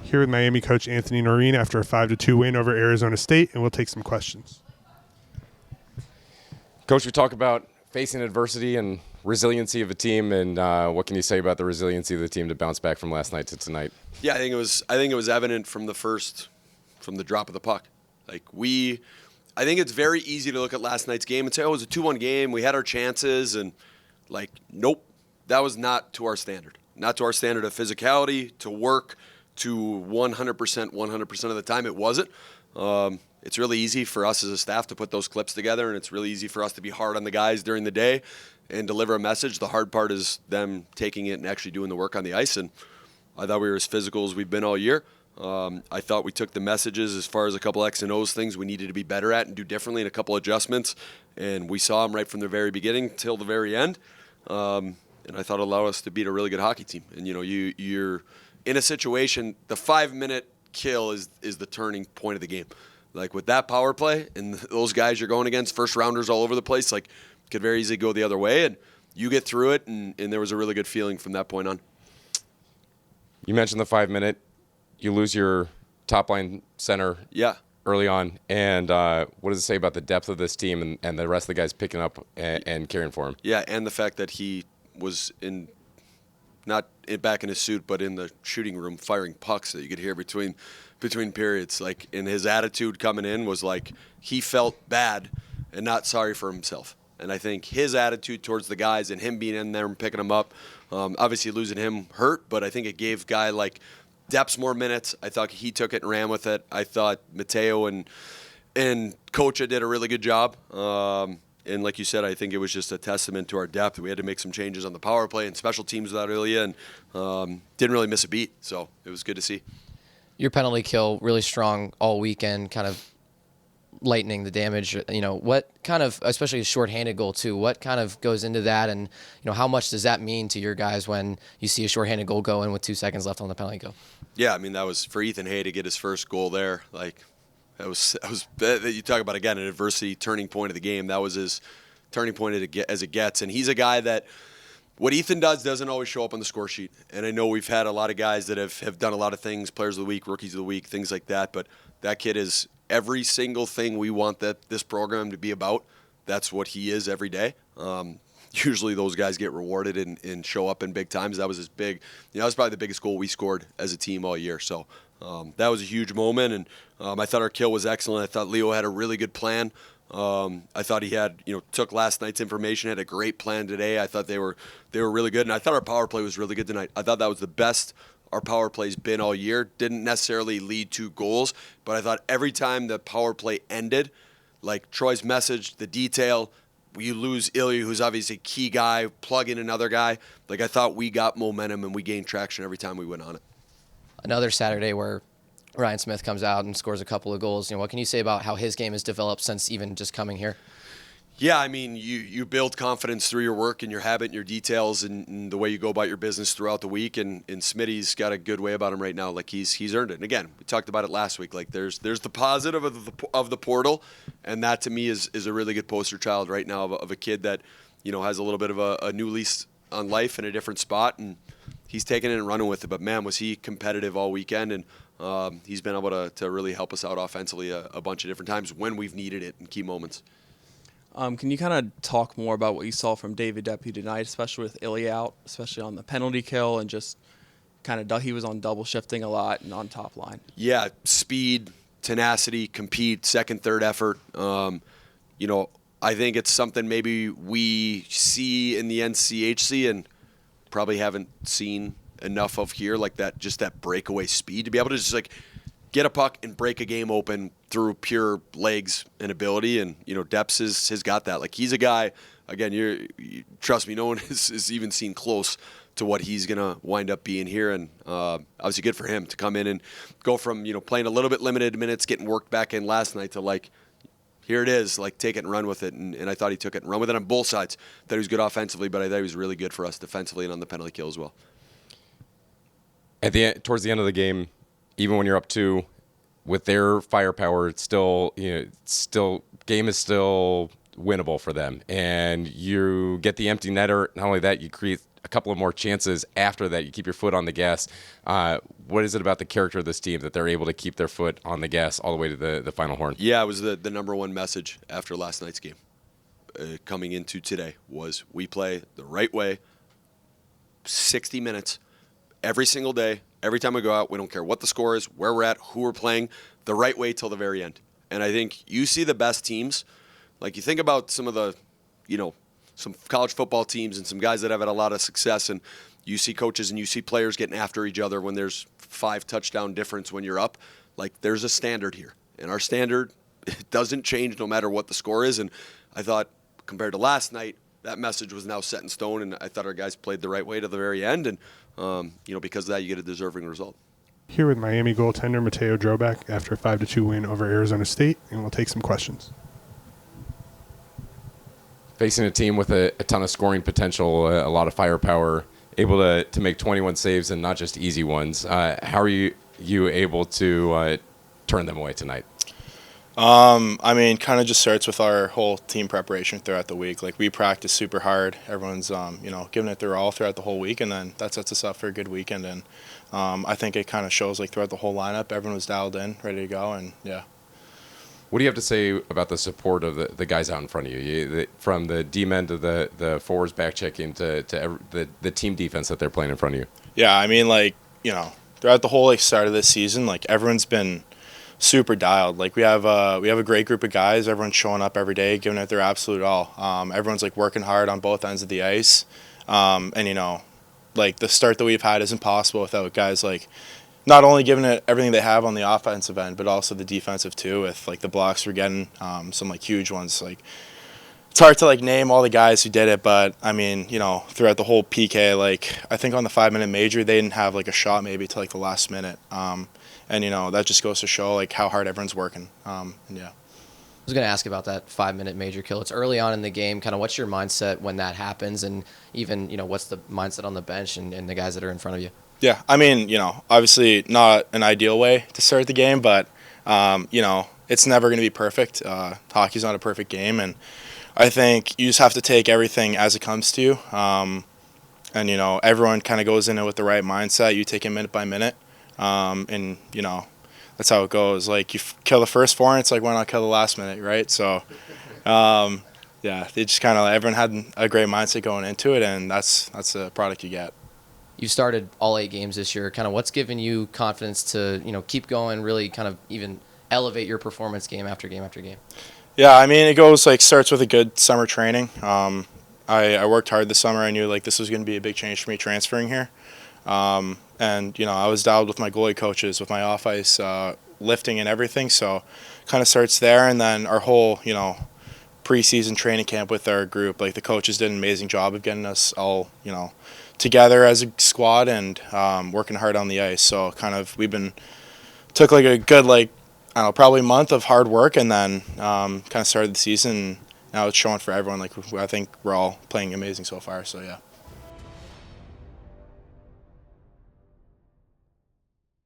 here with Miami coach Anthony Noreen after a 5-2 win over Arizona State, and we'll take some questions. Coach, we talk about facing adversity and resiliency of a team, and what can you say about the resiliency of the team to bounce back from last night to tonight? Yeah, I think it was evident from the drop of the puck. I think it's very easy to look at last night's game and say, oh, it was a 2-1 game. We had our chances, and nope, that was not to our standard. Not to our standard of physicality, to work, to 100% of the time. It wasn't. It's really easy for us as a staff to put those clips together, and it's really easy for us to be hard on the guys during the day and deliver a message. The hard part is them taking it and actually doing the work on the ice, and I thought we were as physical as we've been all year. I thought we took the messages as far as a couple X and O's things we needed to be better at and do differently and a couple adjustments, and we saw them right from the very beginning till the very end. And I thought it allowed us to beat a really good hockey team. And, you're in a situation, the 5-minute kill is the turning point of the game. With that power play and those guys you're going against, first rounders all over the place, could very easily go the other way. And you get through it, and there was a really good feeling from that point on. You mentioned the 5-minute. You lose your top-line center early on. And what does it say about the depth of this team and the rest of the guys picking up and caring for him? Yeah, and the fact that he was back in his suit, but in the shooting room firing pucks that you could hear between periods. And his attitude coming in was he felt bad and not sorry for himself. And I think his attitude towards the guys and him being in there and picking them up, obviously losing him hurt, but I think it gave guy Depp's more minutes. I thought he took it and ran with it. I thought Matteo and Kocha did a really good job. And like you said, I think it was just a testament to our depth. We had to make some changes on the power play and special teams without Ilya, and didn't really miss a beat. So it was good to see. Your penalty kill really strong all weekend, kind of lightening the damage. What kind of, especially a shorthanded goal too, what kind of goes into that, and how much does that mean to your guys when you see a shorthanded goal go in with 2 seconds left on the penalty kill? Yeah, that was for Ethan Hay to get his first goal there. That was you talk about, again, an adversity turning point of the game. That was his turning point as it gets. And he's a guy that what Ethan does doesn't always show up on the score sheet. And I know we've had a lot of guys that have done a lot of things, players of the week, rookies of the week, things like that. But that kid is every single thing we want this program to be about. That's what he is every day. Usually those guys get rewarded and show up in big times. That was his big, that was probably the biggest goal we scored as a team all year. So that was a huge moment, and I thought our kill was excellent. I thought Leo had a really good plan. I thought he had, took last night's information, had a great plan today. I thought they were really good, and I thought our power play was really good tonight. I thought that was the best our power play's been all year. Didn't necessarily lead to goals, but I thought every time the power play ended, Troy's message, the detail, you lose Ilya, who's obviously a key guy, plug in another guy. I thought we got momentum and we gained traction every time we went on it. Another Saturday where Ryan Smith comes out and scores a couple of goals. What can you say about how his game has developed since even just coming here? Yeah, you build confidence through your work and your habit and your details and the way you go about your business throughout the week. And Smitty's got a good way about him right now. He's earned it. And again, we talked about it last week. There's the positive of the portal, and that to me is a really good poster child right now of a kid that has a little bit of a new lease on life in a different spot, and he's taking it and running with it. But man, was he competitive all weekend, and he's been able to really help us out offensively a bunch of different times when we've needed it in key moments. Can you kind of talk more about what you saw from David Deppe tonight, especially with Ilya out, especially on the penalty kill, and just kind of he was on double shifting a lot and on top line? Yeah, speed, tenacity, compete, second, third effort. I think it's something maybe we see in the NCHC and probably haven't seen enough of here, that breakaway speed to be able to just get a puck and break a game open through pure legs and ability. And, Deps has got that. He's a guy, again, you trust me, no one has even seen close to what he's going to wind up being here. And obviously good for him to come in and go from, playing a little bit limited minutes, getting worked back in last night to here it is, take it and run with it. And I thought he took it and run with it on both sides. Thought he was good offensively, but I thought he was really good for us defensively and on the penalty kill as well. Towards the end of the game, even when you're up 2, with their firepower, it's still game is still winnable for them. And you get the empty netter. Not only that, you create a couple of more chances after that. You keep your foot on the gas. What is it about the character of this team that they're able to keep their foot on the gas all the way to the final horn? Yeah, it was the number one message after last night's game. Coming into today was we play the right way, 60 minutes, every single day, every time we go out. We don't care what the score is, where we're at, who we're playing, the right way till the very end. And I think you see the best teams. Like you think about some of the, some college football teams and some guys that have had a lot of success, and you see coaches and you see players getting after each other when there's 5 touchdown difference when you're up. Like there's a standard here. And our standard, it doesn't change no matter what the score is. And I thought compared to last night, that message was now set in stone, and I thought our guys played the right way to the very end. And, because of that, you get a deserving result. Here with Miami goaltender Matteo Drobac after a 5-2 win over Arizona State, and we'll take some questions. Facing a team with a ton of scoring potential, a lot of firepower, able to make 21 saves and not just easy ones. How are you able to turn them away tonight? Kind of just starts with our whole team preparation throughout the week. Like we practice super hard. Everyone's, giving it their all throughout the whole week, and then that sets us up for a good weekend. And I think it kind of shows like throughout the whole lineup, everyone was dialed in, ready to go, and yeah. What do you have to say about the support of the guys out in front of you? From the D-men to the forwards back checking to the team defense that they're playing in front of you? Yeah, throughout the whole start of this season, like everyone's been super dialed. Like we have a great group of guys. Everyone's showing up every day, giving it their absolute all. Everyone's like working hard on both ends of the ice. Like the start that we've had isn't possible without guys like not only giving it everything they have on the offensive end, but also the defensive too. With like the blocks we're getting, some like huge ones. Like it's hard to like name all the guys who did it, but throughout the whole PK, like I think on the 5-minute major they didn't have like a shot maybe till like the last minute. That just goes to show like how hard everyone's working. Yeah. I was going to ask about that 5-minute major kill. It's early on in the game. Kind of what's your mindset when that happens, and even what's the mindset on the bench and the guys that are in front of you? Yeah, obviously not an ideal way to start the game, but it's never going to be perfect. Hockey's not a perfect game, and I think you just have to take everything as it comes to you. Everyone kind of goes in it with the right mindset. You take it minute by minute. That's how it goes. Like you kill the first 4, and it's like, why not kill the last minute, right? So, they just kind of everyone had a great mindset going into it, and that's the product you get. You started all 8 games this year. Kind of what's given you confidence to keep going, really kind of even elevate your performance game after game after game? Yeah, it goes starts with a good summer training. I worked hard this summer. I knew this was going to be a big change for me transferring here. I was dialed with my goalie coaches, with my off-ice lifting and everything. So kind of starts there, and then our whole, preseason training camp with our group. Like the coaches did an amazing job of getting us all, together as a squad and working hard on the ice. So kind of took a good probably month of hard work, and then kind of started the season. Now it's showing for everyone. I think we're all playing amazing so far. So yeah.